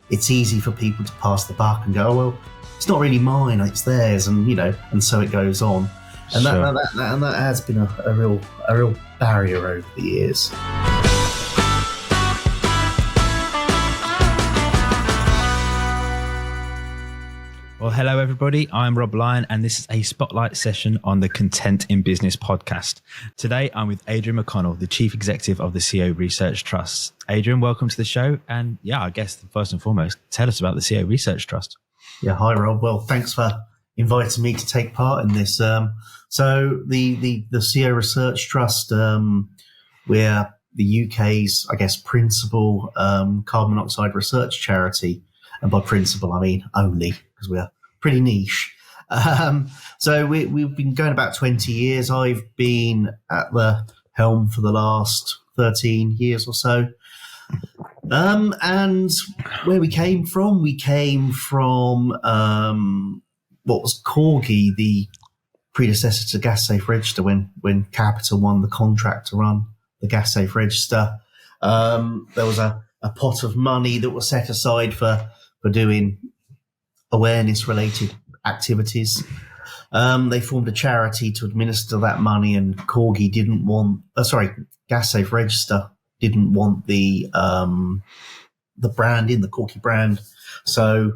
it's easy for people to pass the buck and go, oh, well, it's not really mine, it's theirs, and and so it goes on. And Sure. that has been a real barrier over the years. Well, hello, everybody. I'm Rob Lyon, and this is a spotlight session on the Content in Business podcast. Today, I'm with Adrian McConnell, the Chief Executive of the CO Research Trust. Adrian, welcome to the show. And yeah, I guess first and foremost, tell us about the CO Research Trust. Yeah, hi, Rob. Well, thanks for inviting me to take part in this. So the CO Research Trust, we're the UK's, I guess, principal carbon monoxide research charity. And by principal, I mean only, because we're pretty niche. So we've been going about 20 years. I've been at the helm for the last 13 years or so. And where we came from what was Corgi, the predecessor to Gas Safe Register, when Capital won the contract to run the Gas Safe Register. There was a pot of money that was set aside for doing awareness-related activities. They formed a charity to administer that money, and Corgi didn't want. Gas Safe Register didn't want the branding, the Corgi brand. So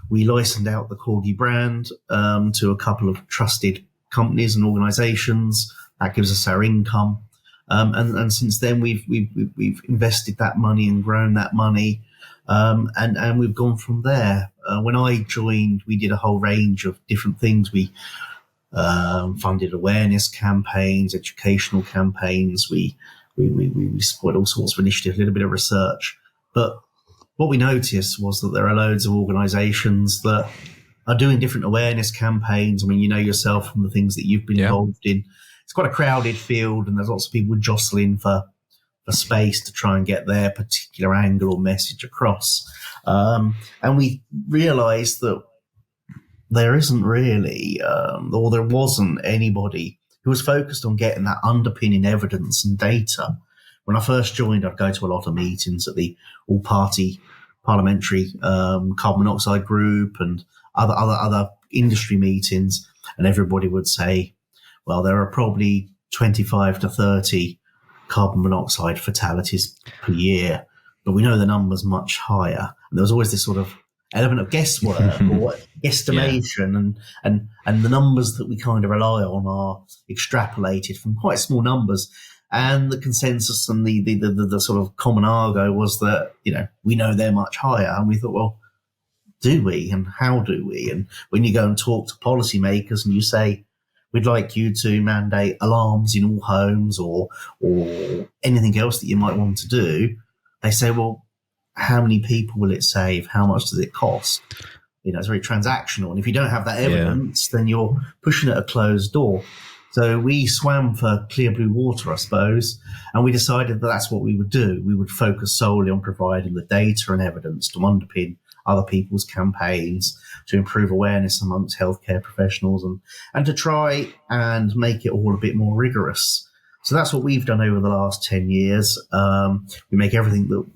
we licensed out the Corgi brand to a couple of trusted companies and organisations. That gives us our income, and since then we've invested that money and grown that money. And we've gone from there. When I joined, we did a whole range of different things. We funded awareness campaigns, educational campaigns. We supported all sorts of initiatives, a little bit of research. But what we noticed was that there are loads of organisations that are doing different awareness campaigns. I mean, you know yourself from the things that you've been involved in. It's quite a crowded field, and there's lots of people jostling for space to try and get their particular angle or message across. And we realised that there isn't really, or there wasn't anybody who was focused on getting that underpinning evidence and data. When I first joined, I'd go to a lot of meetings at the all-party parliamentary carbon monoxide group and other industry meetings, and everybody would say, well, there are probably 25 to 30 carbon monoxide fatalities per year, but we know the number's much higher. And there was always this sort of element of guesswork or guesstimation, and the numbers that we kind of rely on are extrapolated from quite small numbers. And the consensus and the sort of common argo was that, we know they're much higher. And we thought, well, do we? And how do we? And when you go and talk to policymakers and you say, we'd like you to mandate alarms in all homes or anything else that you might want to do, they say, well, how many people will it save? How much does it cost? It's very transactional. And if you don't have that evidence, then you're pushing at a closed door. So we swam for clear blue water, I suppose, and we decided that that's what we would do. We would focus solely on providing the data and evidence to underpin other people's campaigns, to improve awareness amongst healthcare professionals, and to try and make it all a bit more rigorous. So that's what we've done over the last 10 years. We make everything that,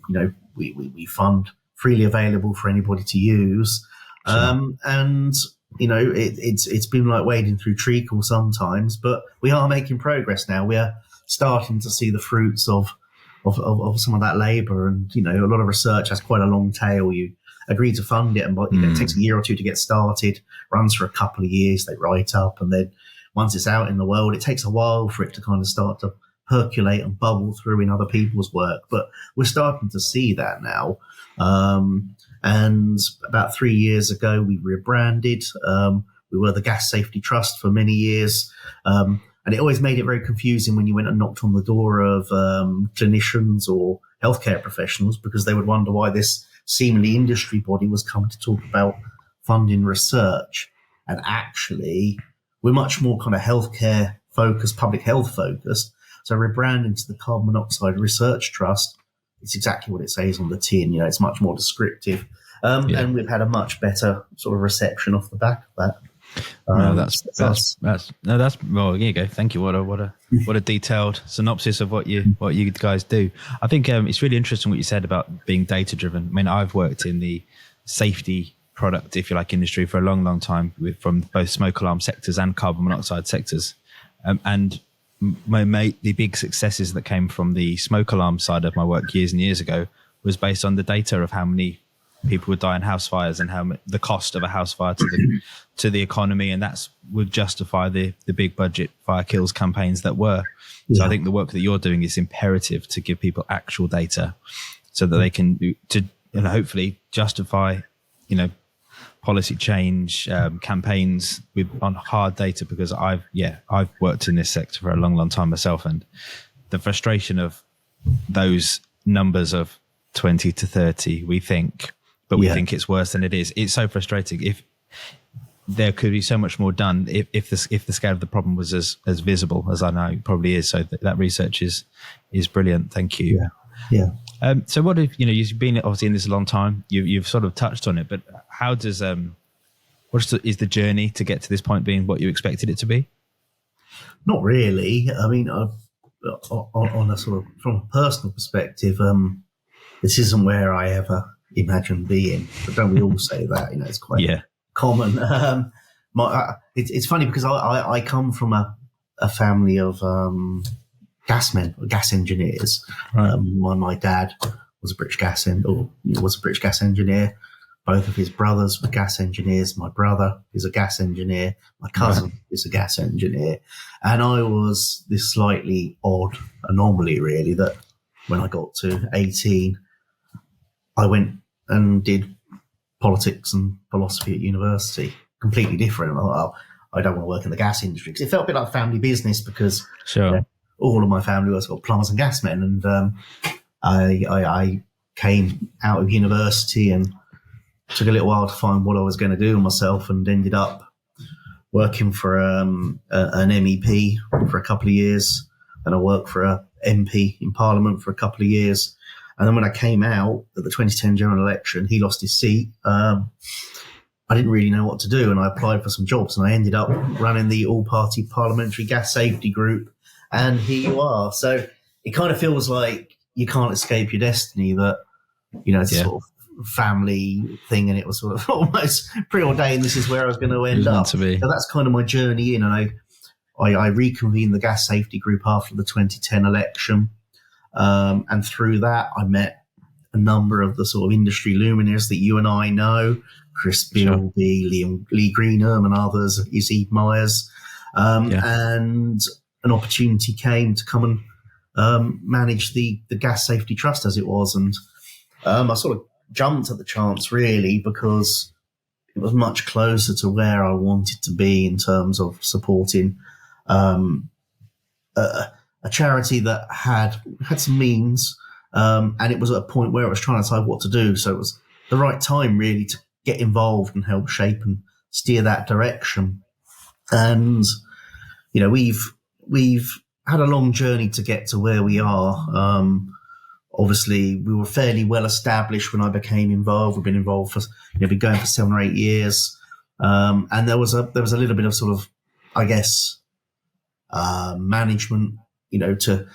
we fund freely available for anybody to use. Sure. And, it's been like wading through treacle sometimes, but we are making progress now. We are starting to see the fruits of some of that labour. And, a lot of research has quite a long tail. You agree to fund it, and it takes a year or two to get started, runs for a couple of years, they write up, and then once it's out in the world, it takes a while for it to kind of start to percolate and bubble through in other people's work. But we're starting to see that now. And about 3 years ago, we rebranded. We were the Gas Safety Trust for many years. And it always made it very confusing when you went and knocked on the door of clinicians or healthcare professionals, because they would wonder why this seemingly industry body was coming to talk about funding research. And actually, we're much more kind of healthcare focused, public health focused. So rebranding to the Carbon Monoxide Research Trust, it's exactly what it says on the tin. It's much more descriptive. And we've had a much better sort of reception off the back of that. No, that's well. Here you go. Thank you. What a detailed synopsis of what you guys do. I think it's really interesting what you said about being data driven. I mean, I've worked in the safety product, if you like, industry for a long time, from both smoke alarm sectors and carbon monoxide sectors, and the big successes that came from the smoke alarm side of my work years and years ago was based on the data of how many people would die in house fires and how the cost of a house fire to the economy, and that's would justify the big budget fire kills campaigns that were. So I think the work that you're doing is imperative to give people actual data, so that they can hopefully justify policy change campaigns on hard data. Because I've worked in this sector for a long time myself, and the frustration of those numbers of 20 to 30, we think it's worse than it is. It's so frustrating. If there could be so much more done, if the scale of the problem was as visible as I know it probably is. So that research is brilliant. Thank you. Yeah. So what if you've been obviously in this a long time. You've sort of touched on it, but how does is the journey to get to this point being what you expected it to be? Not really. I mean, on a sort of from a personal perspective, this isn't where I ever imagined being. But don't we all say that? It's quite common. It's funny because I come from a family of gas engineers. Right. My dad was a British gas engineer. Both of his brothers were gas engineers. My brother is a gas engineer. My cousin is a gas engineer. And I was this slightly odd anomaly, really, that when I got to 18, I went and did politics and philosophy at university. Completely different. I thought, I don't want to work in the gas industry, because it felt a bit like family business, because all of my family were sort of plumbers and gasmen. And I came out of university and took a little while to find what I was going to do with myself, and ended up working for an MEP for a couple of years. And I worked for a MP in Parliament for a couple of years. And then when I came out at the 2010 general election, he lost his seat. I didn't really know what to do, and I applied for some jobs, and I ended up running the all-party parliamentary gas safety group. And here you are. So it kind of feels like you can't escape your destiny, that, it's a sort of family thing, and it was sort of almost preordained. This is where I was going to end up. So that's kind of my journey in. And I reconvened the gas safety group after the 2010 election. And through that, I met a number of the sort of industry luminaries that you and I know, Chris Bilby, Lee Greenham, and others, Izzy Myers. And an opportunity came to come and manage the Gas Safety Trust as it was. And I sort of jumped at the chance, really, because it was much closer to where I wanted to be in terms of supporting a charity that had some means, and it was at a point where I was trying to decide what to do. So it was the right time, really, to get involved and help shape and steer that direction. And we've had a long journey to get to where we are. Obviously, we were fairly well established when I became involved. We've been involved for been going for 7 or 8 years, and there was a little bit of sort of, I guess, management, to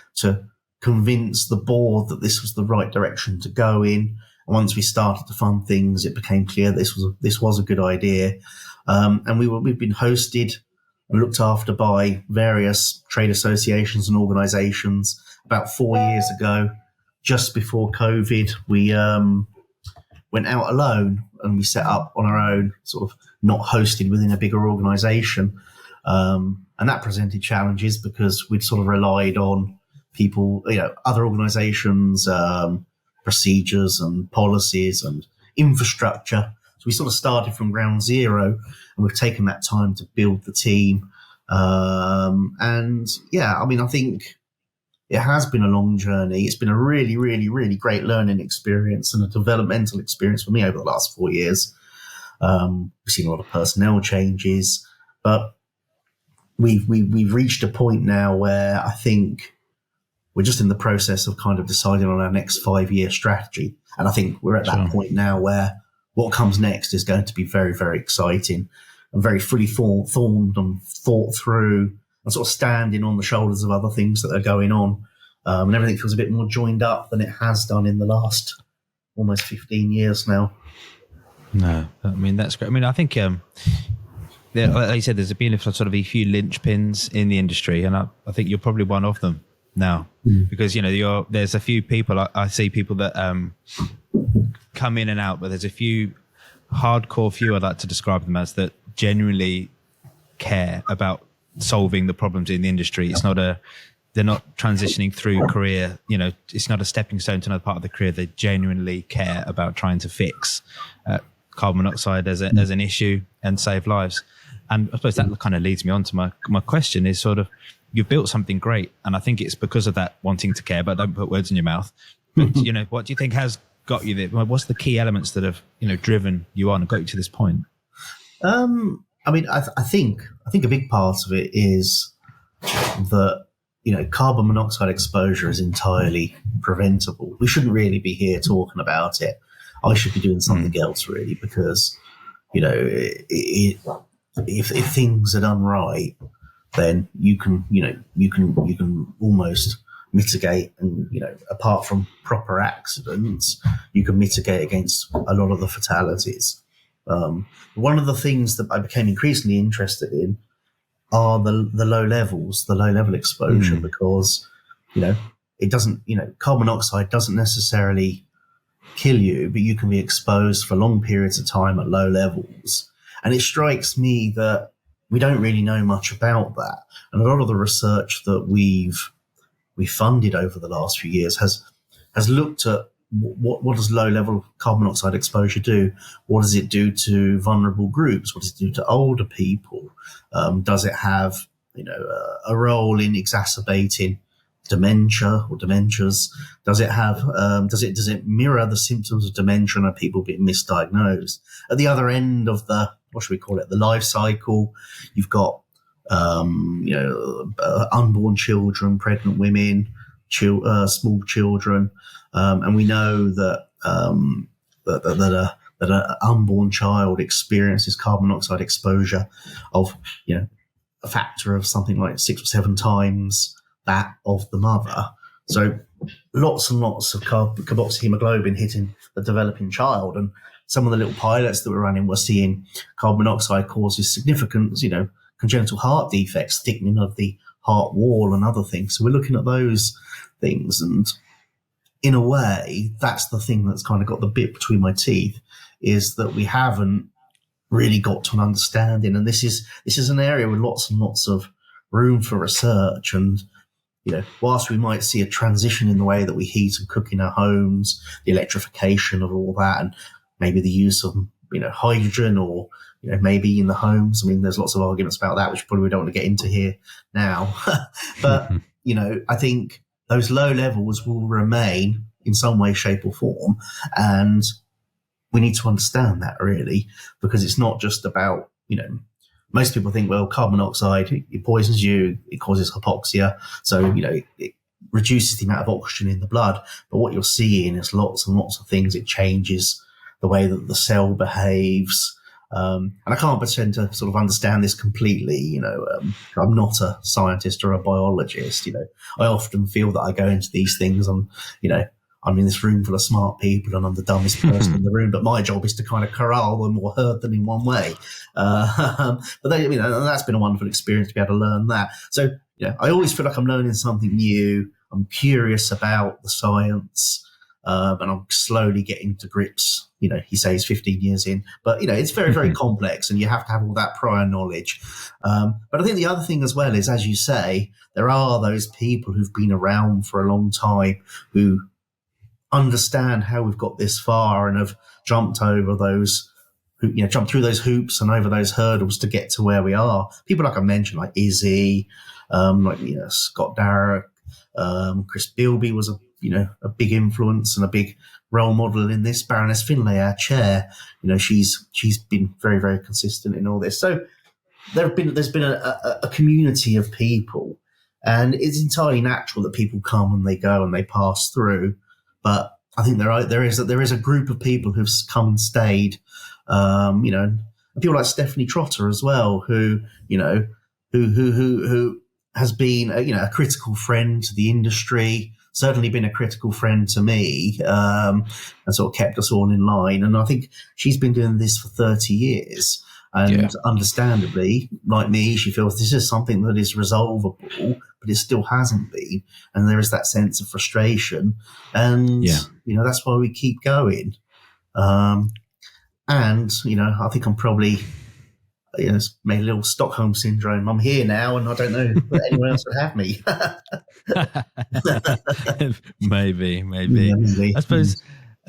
convince the board that this was the right direction to go in. And once we started to fund things, it became clear this was a good idea. And we've been hosted and looked after by various trade associations and organisations. About 4 years ago, just before COVID, we went out alone and we set up on our own, sort of not hosted within a bigger organisation. And that presented challenges, because we'd sort of relied on people, other organisations, procedures and policies and infrastructure. So we sort of started from ground zero, and we've taken that time to build the team. I think it has been a long journey. It's been a really, really, really great learning experience and a developmental experience for me over the last 4 years. We've seen a lot of personnel changes, but we've reached a point now where I think we're just in the process of kind of deciding on our next 5-year strategy. And I think we're at that point now where what comes next is going to be very, very exciting. and very fully formed and thought through, and sort of standing on the shoulders of other things that are going on. And everything feels a bit more joined up than it has done in the last almost 15 years now. No, I mean, that's great. I mean, I think, like you said, there's been sort of a few linchpins in the industry, and I think you're probably one of them now, because, there's a few people, I see people that come in and out, but there's a few hardcore few, I'd like to describe them as, that genuinely care about solving the problems in the industry. It's not they're not transitioning through career, it's not a stepping stone to another part of the career. They genuinely care about trying to fix carbon monoxide as an issue and save lives. And I suppose that kind of leads me on to my question is sort of, you've built something great, and I think it's because of that wanting to care, but don't put words in your mouth. But, what do you think has got you there? What's the key elements that have, driven you on and got you to this point? I mean, I think a big part of it is that, carbon monoxide exposure is entirely preventable. We shouldn't really be here talking about it. I should be doing something else, really, because, if things are done right, then you can almost mitigate, and, apart from proper accidents, you can mitigate against a lot of the fatalities. One of the things that I became increasingly interested in are the low level exposure, because, it doesn't, carbon monoxide doesn't necessarily kill you, but you can be exposed for long periods of time at low levels. And it strikes me that we don't really know much about that. And a lot of the research that we've funded over the last few years has looked at what does low level carbon monoxide exposure do? What does it do to vulnerable groups? What does it do to older people? Does it have, a role in exacerbating dementia or dementias? Does it have, does it mirror the symptoms of dementia and are people being misdiagnosed? At the other end of the, what should we call it, the life cycle, you've got, unborn children, pregnant women, small children. And we know that, that an unborn child experiences carbon monoxide exposure of, a factor of something like 6 or 7 times that of the mother. So lots and lots of carboxyhemoglobin hitting the developing child. And some of the little pilots that we're running were seeing carbon monoxide causes significant, congenital heart defects, thickening of the heart wall and other things. So we're looking at those things. And in a way, that's the thing that's kind of got the bit between my teeth, is that we haven't really got to an understanding. And this is an area with lots and lots of room for research. And, whilst we might see a transition in the way that we heat and cook in our homes, the electrification of all that, and maybe the use of, hydrogen, or, maybe in the homes. I mean, there's lots of arguments about that, which probably we don't want to get into here now. But, I think those low levels will remain in some way, shape or form. And we need to understand that, really, because it's not just about, most people think, well, carbon monoxide, it poisons you, it causes hypoxia. So, it reduces the amount of oxygen in the blood. But what you're seeing is lots and lots of things. It changes the way that the cell behaves. And I can't pretend to sort of understand this completely. I'm not a scientist or a biologist. I often feel that I go into these things and, I'm in this room full of smart people and I'm the dumbest person in the room, but my job is to kind of corral them or herd them in one way. But that's been a wonderful experience to be able to learn that. So, I always feel like I'm learning something new. I'm curious about the science, and I'm slowly getting to grips. He says 15 years in, but, it's very, very complex and you have to have all that prior knowledge. But I think the other thing as well is, as you say, there are those people who've been around for a long time who understand how we've got this far and have jumped over those, jumped through those hoops and over those hurdles to get to where we are. People like I mentioned, like Izzy, Scott Darragh, Chris Bilby was a big influence and a big role model in this. Baroness Finlay, our chair, she's been very, very consistent in all this. So there's been a community of people, and it's entirely natural that people come and they go and they pass through. But I think there is a group of people who've come and stayed, and people like Stephanie Trotter as well, who, who has been, a critical friend to the industry, certainly been a critical friend to me, and sort of kept us all in line. And I think she's been doing this for 30 years. And understandably, like me, she feels this is something that is resolvable, but it still hasn't been. And there is that sense of frustration. And, that's why we keep going. And, I think I'm probably, made a little Stockholm syndrome. I'm here now and I don't know that anyone else would have me. Maybe. Yeah, maybe. I suppose.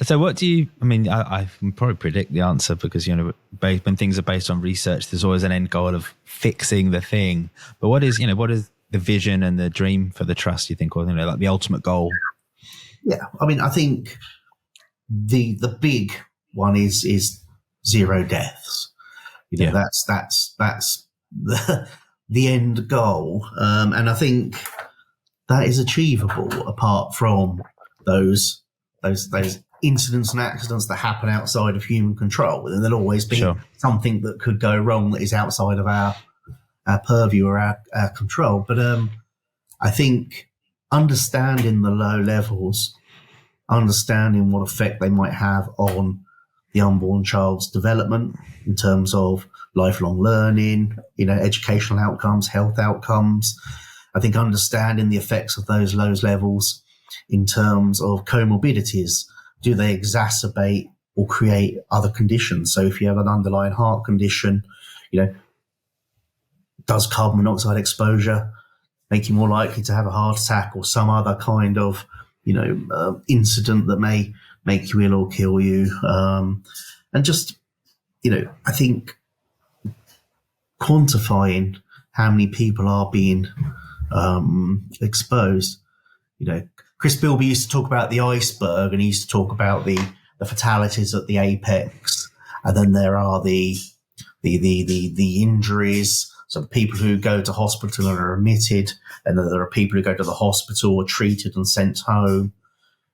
So what do you, I can probably predict the answer because, when things are based on research, there's always an end goal of fixing the thing. But what is the vision and the dream for the trust, you think, or, like the ultimate goal? Yeah. I think the big one is zero deaths. That's the end goal. And I think that is achievable apart from those incidents and accidents that happen outside of human control. And there'll always be something that could go wrong that is outside of our purview or our control. But I think understanding the low levels, understanding what effect they might have on the unborn child's development in terms of lifelong learning, educational outcomes, health outcomes. I think understanding the effects of those low levels in terms of comorbidities. Do they exacerbate or create other conditions? So if you have an underlying heart condition, does carbon monoxide exposure make you more likely to have a heart attack or some other kind of, incident that may make you ill or kill you? And just, I think quantifying how many people are being exposed, Chris Bilby used to talk about the iceberg, and he used to talk about the fatalities at the apex, and then there are the injuries. So the people who go to hospital and are admitted, and then there are people who go to the hospital, are treated and sent home,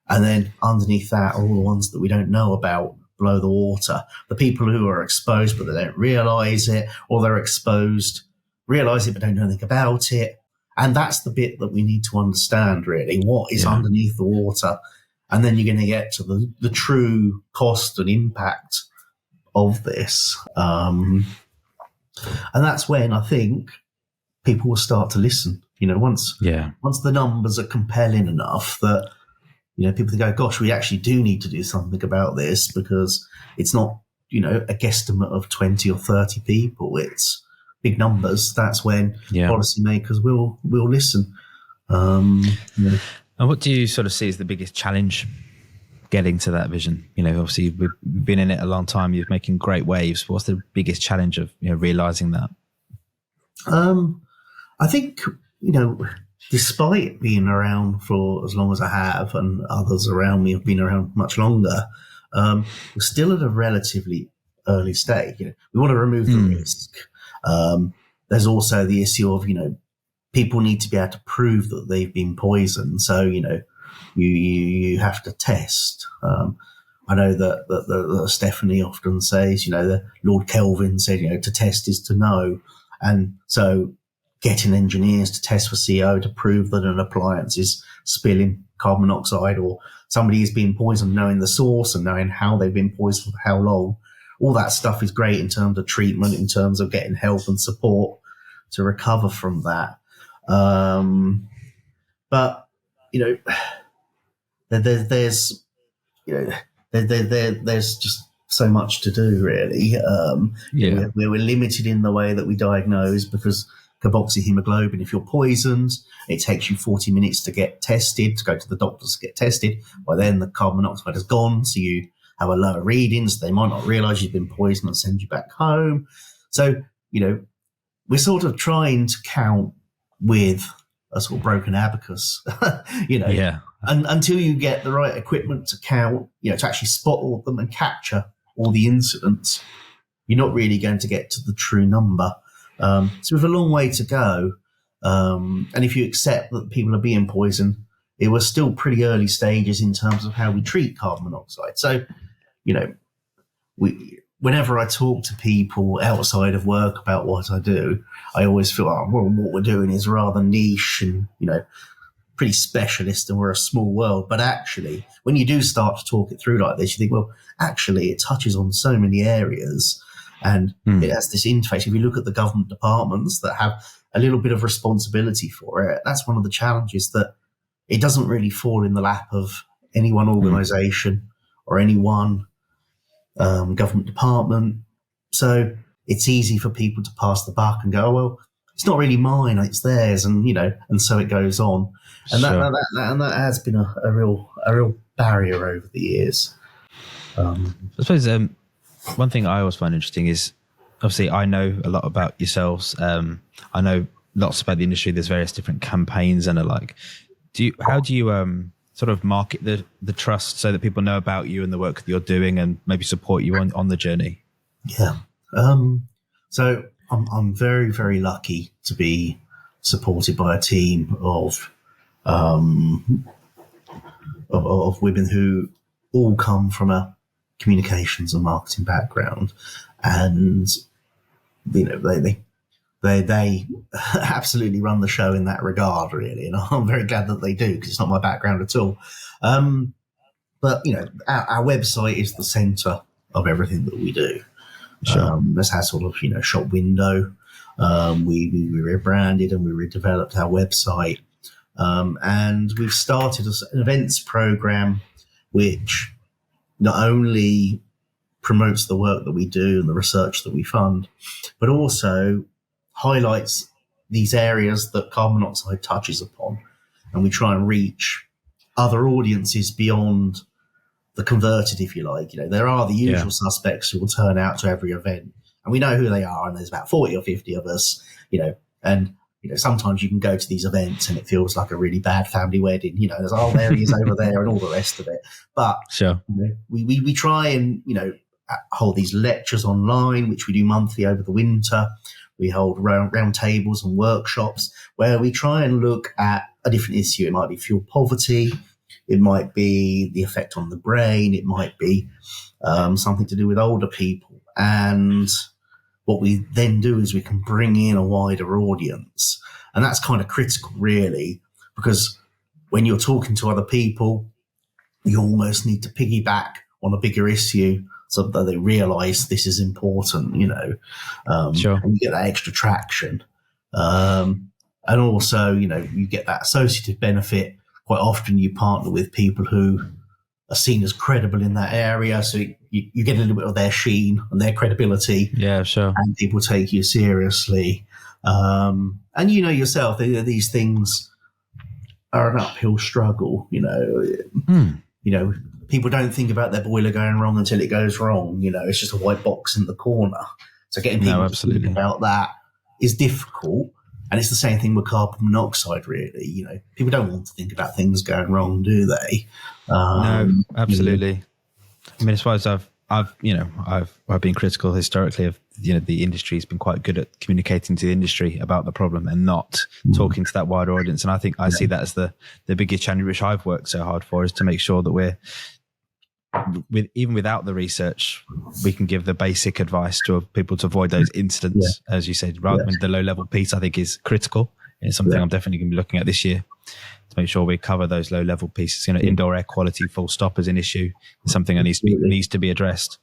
and then underneath that, all the ones that we don't know about below the water, the people who are exposed but they don't realise it, or they're exposed, realise it but don't know anything about it. And that's the bit that we need to understand, really, what is underneath the water. And then you're going to get to the true cost and impact of this. And that's when I think people will start to listen. Once the numbers are compelling enough that, people go, gosh, we actually do need to do something about this, because it's not, a guesstimate of 20 or 30 people. It's big numbers. That's when policymakers will listen. And what do you sort of see as the biggest challenge getting to that vision? Obviously we've been in it a long time. You're making great waves. What's the biggest challenge of realizing that? I think despite being around for as long as I have, and others around me have been around much longer, we're still at a relatively early stage. We want to remove the risk. There's also the issue of, people need to be able to prove that they've been poisoned. So, you have to test. I know that Stephanie often says, the Lord Kelvin said, to test is to know. And so getting engineers to test for CO to prove that an appliance is spilling carbon monoxide, or somebody is being poisoned, knowing the source and knowing how they've been poisoned for how long. All that stuff is great in terms of treatment, in terms of getting help and support to recover from that. But there's just so much to do, really. We're limited in the way that we diagnose, because carboxyhemoglobin, if you're poisoned, it takes you 40 minutes to get tested, to go to the doctors to get tested. By then, the carbon monoxide is gone, so you have a lower reading, so they might not realise you've been poisoned and send you back home. So, we're sort of trying to count with a sort of broken abacus, and until you get the right equipment to count, to actually spot all of them and capture all the incidents, you're not really going to get to the true number. So we have a long way to go. And if you accept that people are being poisoned, it was still pretty early stages in terms of how we treat carbon monoxide. So, we whenever I talk to people outside of work about what I do, I always feel, well, what we're doing is rather niche and, pretty specialist, and we're a small world. But actually, when you do start to talk it through like this, you think, well, actually, it touches on so many areas, and it has this interface. If you look at the government departments that have a little bit of responsibility for it, that's one of the challenges, that it doesn't really fall in the lap of any one organisation or any one government department. So it's easy for people to pass the buck and go, oh, well, it's not really mine, it's theirs, and and so it goes on, and Sure. that has been a real barrier over the years. I suppose one thing I always find interesting is, obviously, I know a lot about yourselves. I know lots about the industry. There's various different campaigns and the like. How do you sort of market the trust so that people know about you and the work that you're doing, and maybe support you on the journey? Yeah. So I'm very, very lucky to be supported by a team of women who all come from a communications and marketing background, and they absolutely run the show in that regard, really, and I'm very glad that they do, because it's not my background at all. But our website is the centre of everything that we do. Sure. This has sort of shop window. We rebranded and we redeveloped our website, and we've started an events program which not only promotes the work that we do and the research that we fund, but also highlights these areas that carbon monoxide touches upon, and we try and reach other audiences beyond the converted, if you like. There are the usual suspects who will turn out to every event, and we know who they are, and there's about 40 or 50 of us, and sometimes you can go to these events and it feels like a really bad family wedding. There's, there he is over there, and all the rest of it. But sure, we try and hold these lectures online, which we do monthly over the winter. We hold round tables and workshops where we try and look at a different issue. It might be fuel poverty, it might be the effect on the brain, it might be something to do with older people. And what we then do is we can bring in a wider audience. And that's kind of critical, really, because when you're talking to other people, you almost need to piggyback on a bigger issue so that they realise this is important, Sure. And you get that extra traction. And also, you get that associative benefit. Quite often you partner with people who are seen as credible in that area, so you get a little bit of their sheen and their credibility. Yeah, sure. And people take you seriously. And yourself, these things are an uphill struggle. People don't think about their boiler going wrong until it goes wrong. It's just a white box in the corner. So getting people to think about that is difficult. And it's the same thing with carbon monoxide, really. People don't want to think about things going wrong, do they? No, absolutely. I mean, as far as I've been critical historically of, the industry's been quite good at communicating to the industry about the problem and not talking to that wider audience. And I think I see that as the biggest challenge, which I've worked so hard for, is to make sure that we're, even without the research, we can give the basic advice to people to avoid those incidents, as you said, rather than the low level piece. I think is critical. It's something I'm definitely going to be looking at this year to make sure we cover those low level pieces. Indoor air quality, full stop, as an issue, is something that needs to be addressed.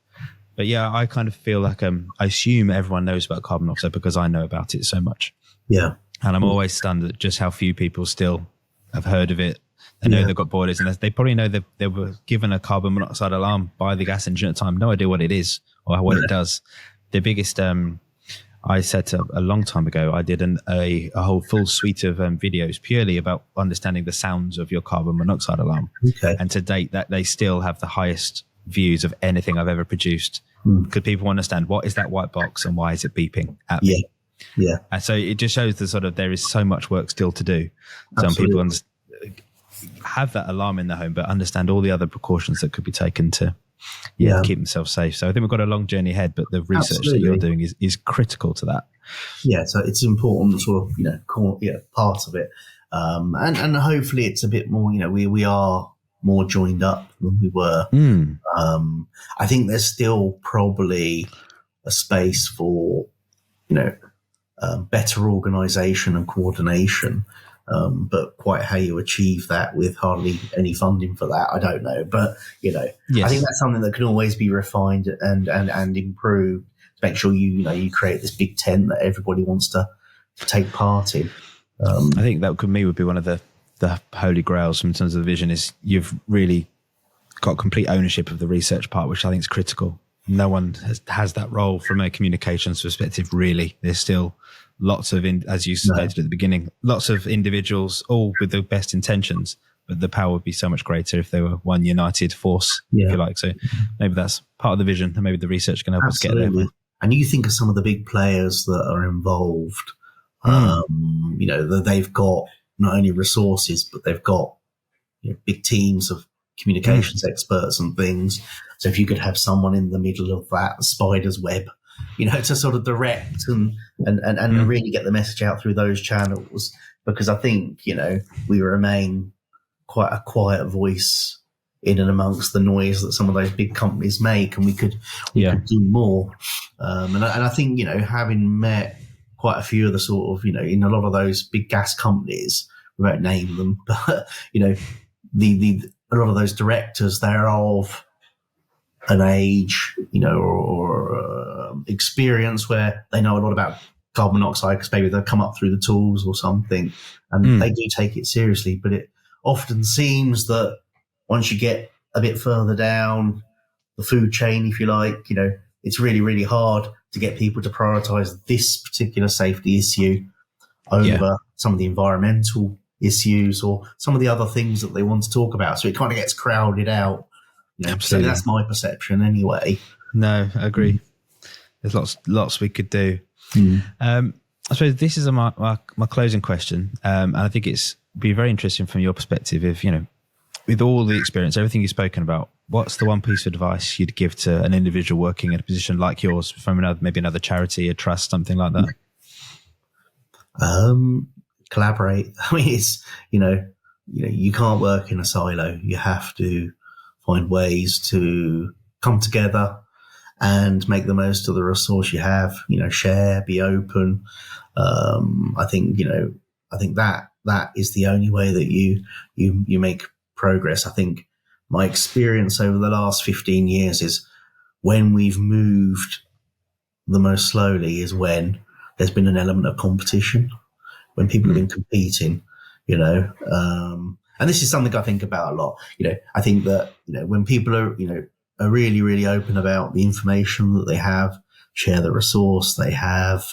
But yeah, I kind of feel like I assume everyone knows about carbon monoxide because I know about it so much. Yeah, and I'm always stunned at just how few people still have heard of it. They know they've got boilers, and they probably know that they were given a carbon monoxide alarm by the gas engine at the time. No idea what it is or what it does. The biggest, I said a long time ago, I did a whole full suite of videos purely about understanding the sounds of your carbon monoxide alarm. Okay. And to date, that they still have the highest views of anything I've ever produced. Because people understand, what is that white box and why is it beeping at me? Yeah. And so it just shows there is so much work still to do. Some people have that alarm in their home, but understand all the other precautions that could be taken to keep themselves safe. So I think we've got a long journey ahead, but the research that you're doing is critical to that. Yeah, so it's important sort of part of it, and hopefully it's a bit more. We are more joined up than we were. I think there's still probably a space for, better organisation and coordination. But quite how you achieve that with hardly any funding for that, I don't know. But, Yes. I think that's something that can always be refined and improved to make sure you create this big tent that everybody wants to take part in. I think that would be one of the holy grails in terms of the vision is you've really got complete ownership of the research part, which I think is critical. No one has that role from a communications perspective, really. There's still lots of, as you stated at the beginning, lots of individuals, all with the best intentions, but the power would be so much greater if they were one united force, if you like. So maybe that's part of the vision, and maybe the research can help us get there. And you think of some of the big players that are involved, that they've got not only resources, but they've got big teams of communications experts and things. So if you could have someone in the middle of that spider's web, to sort of direct and really get the message out through those channels, because I think, we remain quite a quiet voice in and amongst the noise that some of those big companies make, and we could do more. And I think, having met quite a few of the sort of, in a lot of those big gas companies, we won't name them, but, a lot of those directors, they're of an age, or experience where they know a lot about carbon monoxide because maybe they've come up through the tools or something, and they do take it seriously. But it often seems that once you get a bit further down the food chain, if you like, it's really, really hard to get people to prioritise this particular safety issue over some of the environmental issues or some of the other things that they want to talk about. So it kind of gets crowded out. Absolutely. So that's my perception anyway. No, I agree. There's lots we could do. I suppose this is my closing question. And I think it's be very interesting from your perspective if, with all the experience, everything you've spoken about, what's the one piece of advice you'd give to an individual working in a position like yours from maybe another charity, a trust, something like that? Collaborate. I mean, it's, you can't work in a silo. You have to find ways to come together and make the most of the resource you have, share, be open. I think that is the only way that you make progress. I think my experience over the last 15 years is when we've moved the most slowly is when there's been an element of competition, when people have been competing, and this is something I think about a lot. I think that, when people are, are really, really open about the information that they have, share the resource they have,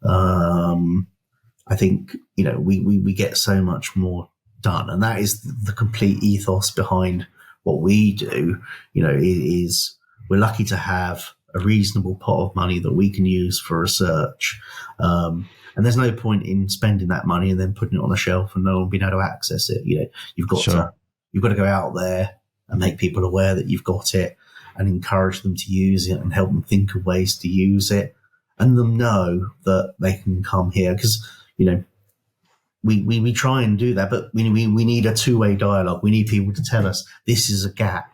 I think, we get so much more done. And that is the complete ethos behind what we do, is we're lucky to have a reasonable pot of money that we can use for research. And there's no point in spending that money and then putting it on a shelf and no one being able to access it. You've got to go out there and make people aware that you've got it and encourage them to use it and help them think of ways to use it and them know that they can come here. Because, we try and do that, but we need a two-way dialogue. We need people to tell us this is a gap.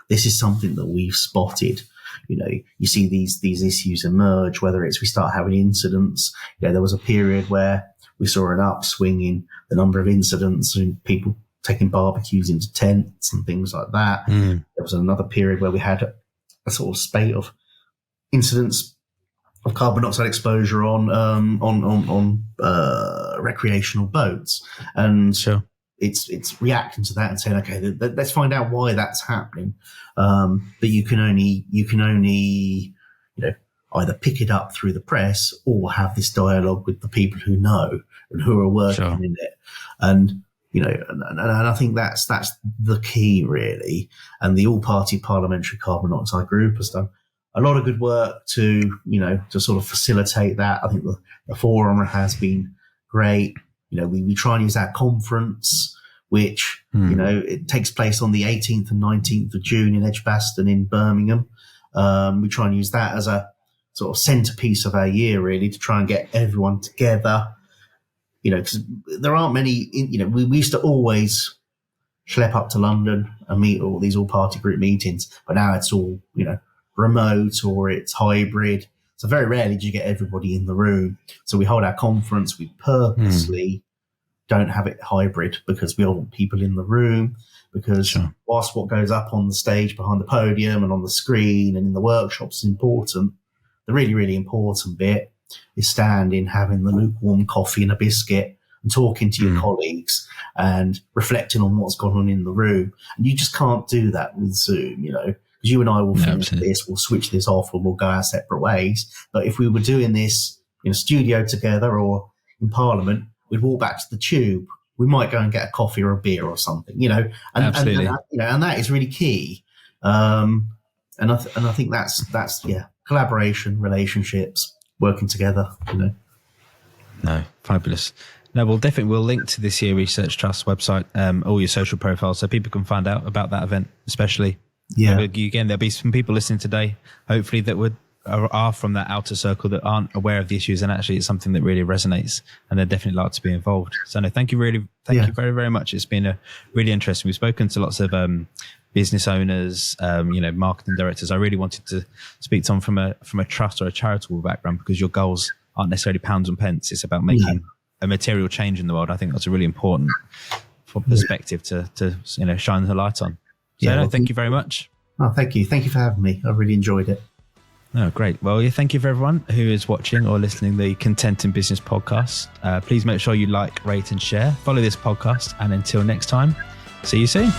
This is something that we've spotted. You see these issues emerge, whether it's we start having incidents. There was a period where we saw an upswing in the number of incidents and people taking barbecues into tents and things like that. There was another period where we had a sort of spate of incidents of carbon monoxide exposure on recreational boats. And it's reacting to that and saying, okay, let's find out why that's happening. But you can only either pick it up through the press or have this dialogue with the people who know and who are working in it. And, and I think that's the key really. And the all-party parliamentary carbon monoxide group has done a lot of good work to sort of facilitate that. I think the forum has been great. We try and use our conference, which, it takes place on the 18th and 19th of June in Edgbaston in Birmingham. We try and use that as a sort of centerpiece of our year, really, to try and get everyone together, because there aren't many, we used to always schlep up to London and meet all these all-party group meetings. But now it's all, remote or it's hybrid. So very rarely do you get everybody in the room. So we hold our conference. We purposely don't have it hybrid because we all want people in the room. Because whilst what goes up on the stage behind the podium and on the screen and in the workshops is important, the really, really important bit is standing, having the lukewarm coffee and a biscuit and talking to your colleagues and reflecting on what's gone on in the room. And you just can't do that with Zoom, because you and I will finish this, we'll switch this off and we'll go our separate ways. But if we were doing this in a studio together or in Parliament, we'd walk back to the tube. We might go and get a coffee or a beer or something, and that is really key. And I think that's collaboration, relationships, working together, No, fabulous. No, we'll link to this year Research Trust website, all your social profiles, so people can find out about that event, especially. Yeah. Again, there'll be some people listening today, hopefully that are from that outer circle that aren't aware of the issues, and actually it's something that really resonates, and they'd definitely like to be involved. So no, thank you very, very much. It's been really interesting. We've spoken to lots of business owners, marketing directors. I really wanted to speak to someone from a trust or a charitable background, because your goals aren't necessarily pounds and pence. It's about making a material change in the world. I think that's a really important perspective to shine the light on. So thank you very much. Oh, thank you. Thank you for having me. I really enjoyed it. Oh, great. Well, thank you for everyone who is watching or listening to the Content in Business podcast. Please make sure you like, rate and share. Follow this podcast. And until next time, see you soon.